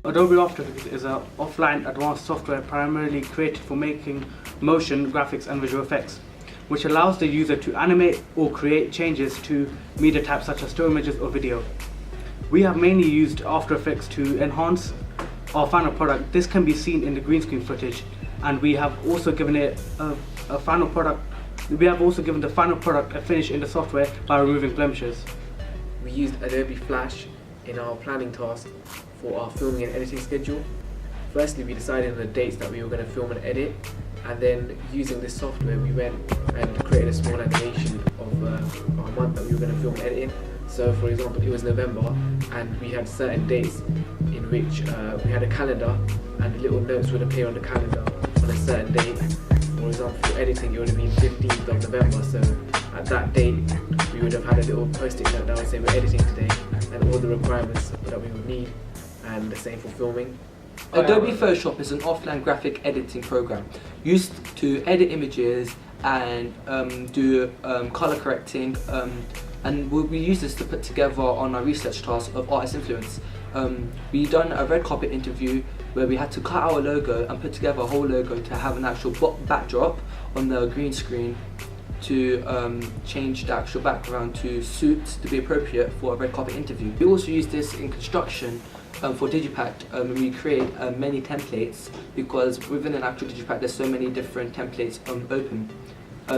Adobe After Effects is an offline advanced software primarily created for making motion, graphics and visual effects, which allows the user to animate or create changes to media types such as still images or video. We have mainly used After Effects to enhance our final product. This can be seen in the green screen footage, and we have also given it a final product. We have also given the final product a finish in the software by removing blemishes. We used Adobe Flash in our planning task for our filming and editing schedule. Firstly, we decided on the dates that we were going to film and edit, and then using this software we went and created a small animation of our month that we were going to film and edit in. So for example, it was November and we had certain dates in which we had a calendar, and the little notes would appear on the calendar on a certain date. For example, for editing it would have been 15th of November, so at that date we would have had a little post-it note that would say we're editing today and all the requirements that we would need, and the same for filming. Adobe Photoshop is an offline graphic editing program used to edit images and do color correcting, and we use this to put together on our research task of artist influence. We done a red carpet interview where we had to cut our logo and put together a whole logo to have an actual backdrop on the green screen to change the actual background to suit to be appropriate for a red carpet interview. We also use this in construction for Digipack when we create many templates, because within an actual Digipack there's so many different templates open.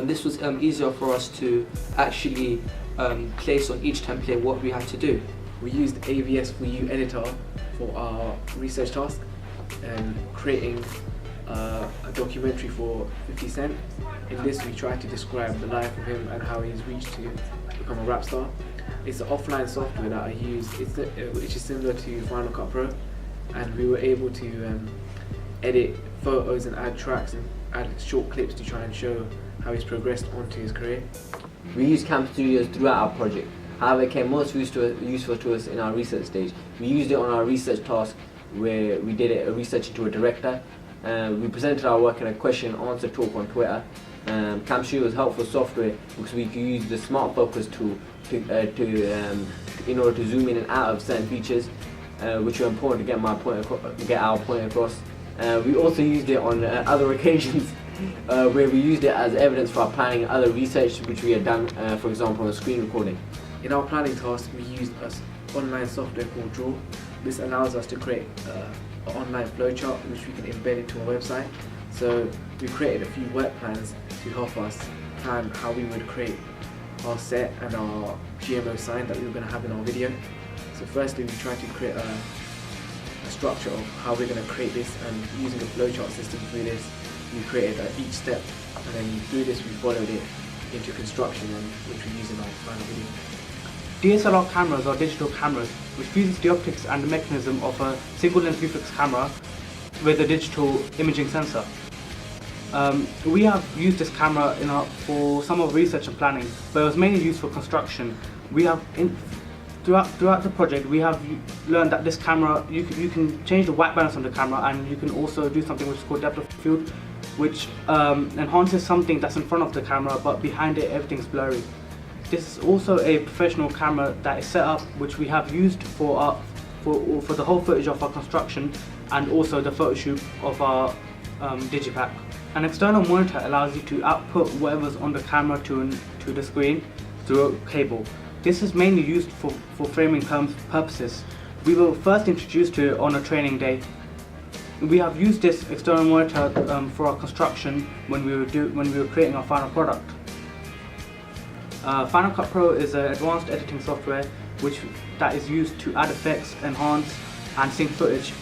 This was easier for us to actually place on each template what we had to do. We used AVS4U editor for our research task and creating a documentary for 50 Cent. In this we tried to describe the life of him and how he's reached to become a rap star. It's an offline software that I use, which is similar to Final Cut Pro, and we were able to edit photos and add tracks and add short clips to try and show how he's progressed onto his career. We used Camp Studios throughout our project. However, it came most useful to us in our research stage. We used it on our research task where we did a research into a director. We presented our work in a question and answer talk on Twitter. Camp Studio was helpful software because we could use the smart focus tool in order to zoom in and out of certain features, which were important to get our point across. We also used it on other occasions where we used it as evidence for our planning and other research which we had done, for example, on screen recording. In our planning task, we used an online software called Draw. This allows us to create an online flowchart which we can embed into our website. So we created a few work plans to help us plan how we would create our set and our GMO sign that we were going to have in our video. So firstly, we tried to create a structure of how we're going to create this, and using a flowchart system through this, we created each step, and then through this we followed it into construction, and which we use in our final video. DSLR cameras are digital cameras which fuses the optics and the mechanism of a single lens reflex camera with a digital imaging sensor. We have used this camera for some of research and planning, but it was mainly used for construction. We have throughout the project we have learned that this camera, you can change the white balance on the camera, and you can also do something which is called depth of field, which enhances something that's in front of the camera, but behind it everything's blurry. This is also a professional camera that is set up, which we have used for the whole footage of our construction and also the photo shoot of our Digipack. An external monitor allows you to output whatever's on the camera to the screen through a cable. This is mainly used for framing purposes. We were first introduced to it on a training day. We have used this external monitor for our construction when we were creating our final product. Final Cut Pro is an advanced editing software that is used to add effects, enhance and sync footage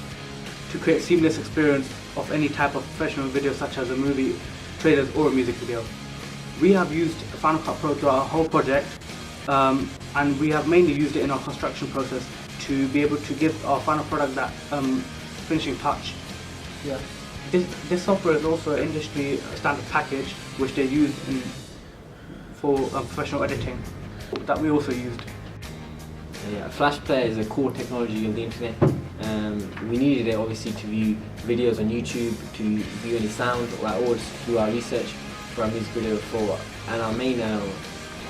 to create seamless experience of any type of professional video, such as a movie, trailers or a music video. We have used Final Cut Pro throughout our whole project, and we have mainly used it in our construction process to be able to give our final product that finishing touch. Yeah. This software is also an industry standard package which they use for professional editing that we also used. Yeah, Flash Player is a core technology on the internet. We needed it obviously to view videos on YouTube, to view any sound or just do our research for our music video and our main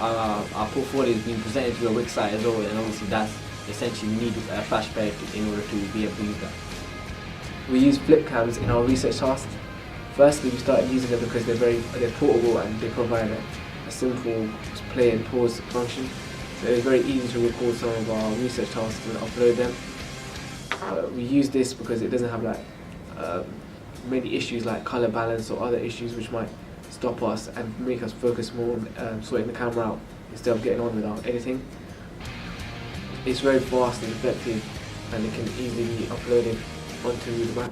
our portfolio is being presented to a Wix site as well, and obviously that's essentially we need a Flash Player in order to be able to use that. We use flip cams in our research tasks. Firstly, we started using them because they're portable and they provide a simple play and pause function. So it's very easy to record some of our research tasks and upload them. We use this because it doesn't have many issues like color balance or other issues which might stop us and make us focus more on sorting the camera out instead of getting on with our editing. It's very fast and effective, and it can easily be uploaded onto the Mac.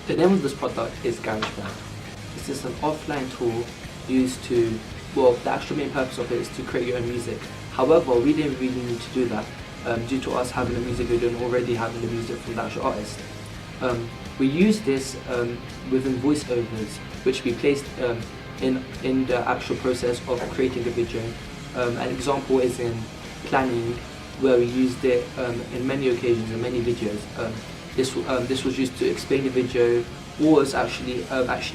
The name of this product is GarageBand. This is an offline tool used to, well, the actual main purpose of it is to create your own music. However, we didn't really need to do that due to us having a music video and already having the music from the actual artist. We use this within voiceovers, which we placed in the actual process of creating the video. An example is in planning, where we used it in many occasions in many videos. This was used to explain the video, or was actually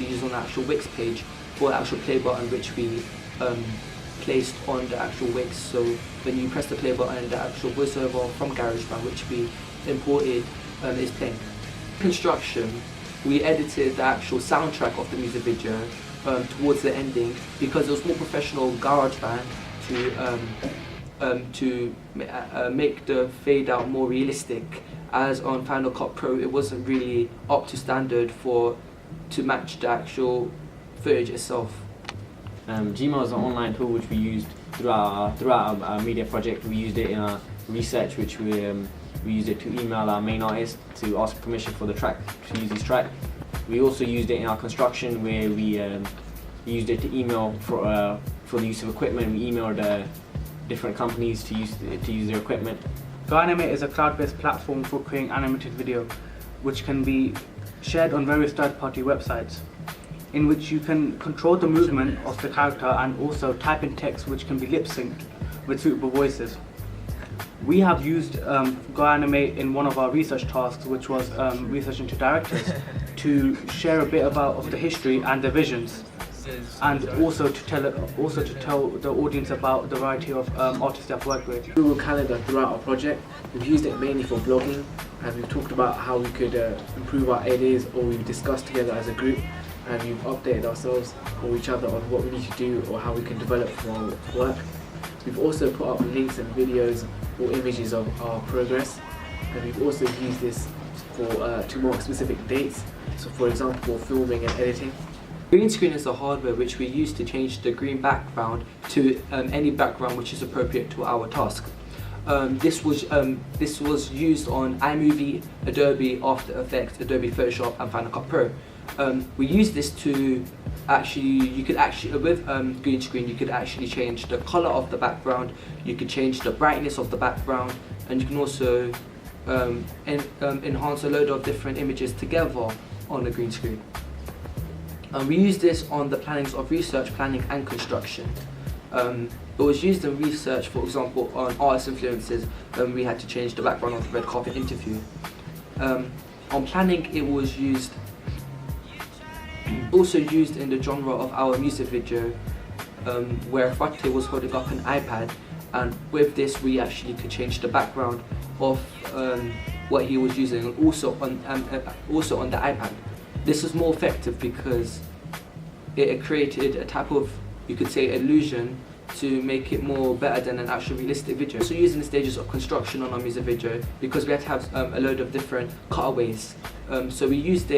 used on the actual Wix page for the actual play button, which we placed on the actual Wix. So when you press the play button, the actual voiceover from GarageBand, which we imported, is playing. Construction, we edited the actual soundtrack of the music video towards the ending because it was more professional GarageBand to make the fade out more realistic, as on Final Cut Pro it wasn't really up to standard to match the actual footage itself. Gmail is an online tool which we used throughout our media project. We used it in our research, which we used it to email our main artist to ask permission for the track, to use his track. We also used it in our construction, where we used it to email for the use of equipment. We emailed different companies to use their equipment. GoAnimate is a cloud-based platform for creating animated video, which can be shared on various third-party websites, in which you can control the movement of the character and also type in text which can be lip-synced with suitable voices. We have used GoAnimate in one of our research tasks, which was research into directors, to share a bit of the history and the visions, and also to tell the audience about the variety of artists I've worked with. Google Calendar throughout our project. We've used it mainly for blogging, and we've talked about how we could improve our ideas, or we've discussed together as a group, and we've updated ourselves or each other on what we need to do or how we can develop from our work. We've also put up links and videos or images of our progress, and we've also used this to mark specific dates, so for example for filming and editing. Green screen is the hardware which we use to change the green background to any background which is appropriate to our task. This was used on iMovie, Adobe After Effects, Adobe Photoshop and Final Cut Pro. We use this to with green screen you could actually change the color of the background, you could change the brightness of the background, and you can also enhance a load of different images together on the green screen. We use this on the plannings of research, planning and construction. It was used in research, for example, on artist influences, when we had to change the background of the red carpet interview. On planning, it was also used in the genre of our music video, where Fateh was holding up an iPad, and with this we actually could change the background of what he was using, and also on the iPad. This is more effective because it created a type of, you could say, illusion to make it more better than an actual realistic video. So using the stages of construction on our music video, because we had to have a load of different cutaways. So we used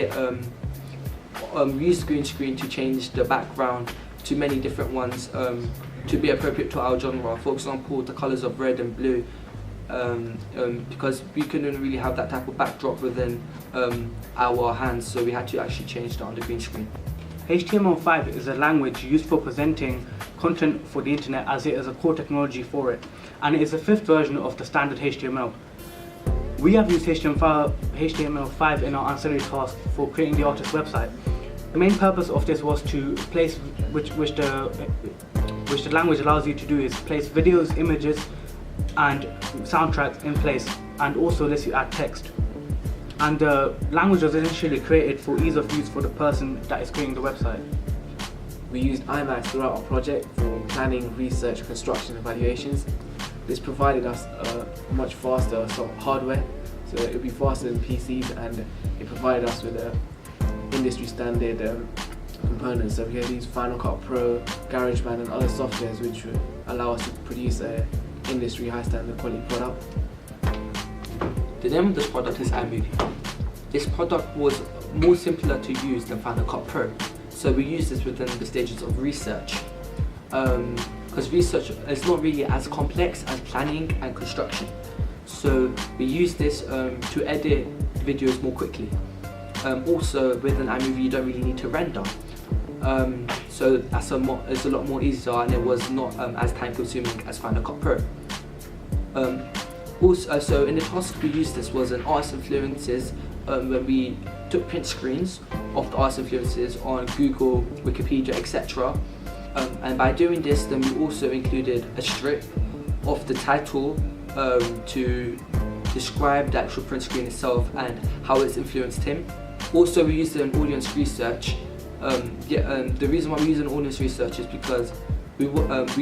green screen to change the background to many different ones to be appropriate to our genre. For example, the colors of red and blue, because we couldn't really have that type of backdrop within our hands, so we had to actually change that on the green screen. HTML5 is a language used for presenting content for the internet, as it is a core technology for it, and it is the 5th version of the standard HTML. We have used HTML5 in our ancillary task for creating the artist's website. The main purpose of this was to place, which the language allows you to do, is place videos, images and soundtracks in place, and also lets you add text. And the language was initially created for ease of use for the person that is creating the website. We used IMAX throughout our project for planning, research, construction, evaluations. This provided us a much faster hardware, So it would be faster than PCs, and it provided us with industry standard components. So we have these Final Cut Pro, GarageBand and other softwares which would allow us to produce a industry high standard quality product. The name of this product is iMovie. This product was more simpler to use than Final Cut Pro, so we used this within the stages of research. Because research is not really as complex as planning and construction. So we use this to edit videos more quickly. Also, with an iMovie you don't really need to render. So it's a lot more easier, and it was not as time consuming as Final Cut Pro. So in the task we used this was an artist influences, when we took print screens of the artist influences on Google, Wikipedia, etc. And by doing this, then we also included a strip of the title to describe the actual print screen itself and how it's influenced him. Also, we used an audience research. The reason why we use an audience research is because we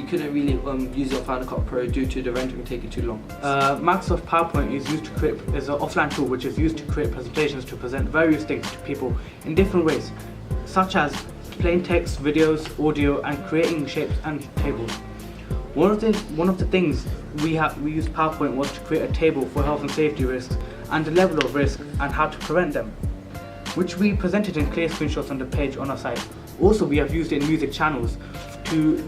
couldn't really use it on Final Cut Pro due to the rendering taking too long. Microsoft PowerPoint is an offline tool which is used to create presentations to present various things to people in different ways, such as plain text, videos, audio, and creating shapes and tables. One of the things we used PowerPoint was to create a table for health and safety risks and the level of risk and how to prevent them, which we presented in clear screenshots on the page on our site. Also, we have used it in music channels to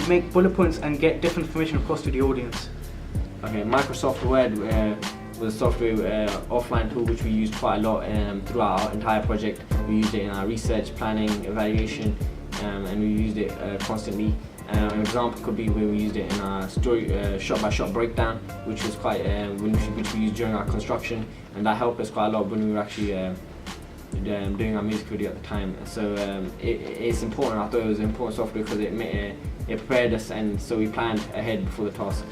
make bullet points and get different information across to the audience. Okay, Microsoft Word was a software offline tool which we used quite a lot throughout our entire project. We used it in our research, planning, evaluation, and we used it constantly. An example could be where we used it in our story shot-by-shot breakdown, which was quite which we used during our construction, and that helped us quite a lot when we were actually doing our music video at the time. So it's important. I thought it was an important software because it prepared us, and so we planned ahead before the task.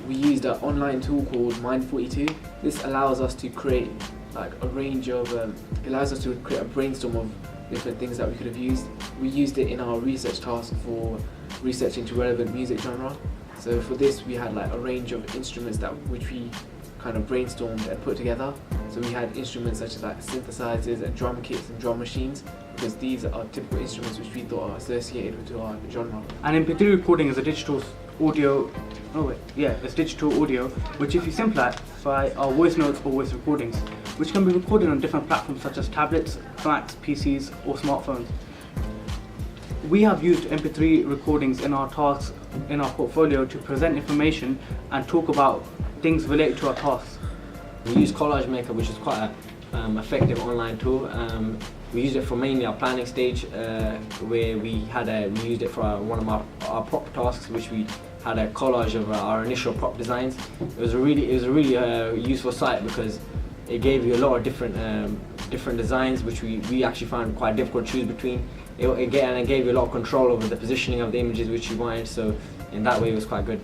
We used an online tool called Mind42. This allows us to create like a range of, allows us to create a brainstorm of different things that we could have used. We used it in our research task for research into relevant music genre. So for this we had like a range of instruments which we kind of brainstormed and put together. So we had instruments such as like synthesizers and drum kits and drum machines, because these are typical instruments which we thought are associated with our genre. And MP3 recording is a digital audio. It's digital audio, which if you simplify are voice notes or voice recordings, which can be recorded on different platforms such as tablets, Macs, PCs, or smartphones. We have used MP3 recordings in our tasks in our portfolio to present information and talk about things related to our tasks. We use Collage Maker, which is quite an effective online tool. We used it for mainly our planning stage, where we used it for one of our prop tasks, which we had a collage of our initial prop designs. It was a really useful site because it gave you a lot of different designs, which we actually found quite difficult to choose between. It gave you a lot of control over the positioning of the images which you wanted. So in that way, it was quite good.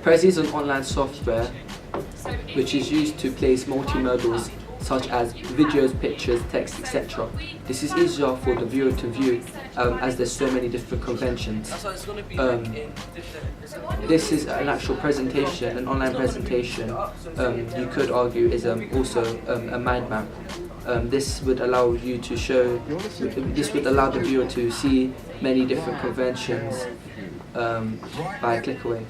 Prezi is an online software which is used to place multimodals such as videos, pictures, text, etc. This is easier for the viewer to view as there's so many different conventions. This is an actual presentation, an online presentation, you could argue is also a mind map. This would allow you to this would allow the viewer to see many different conventions by a click away.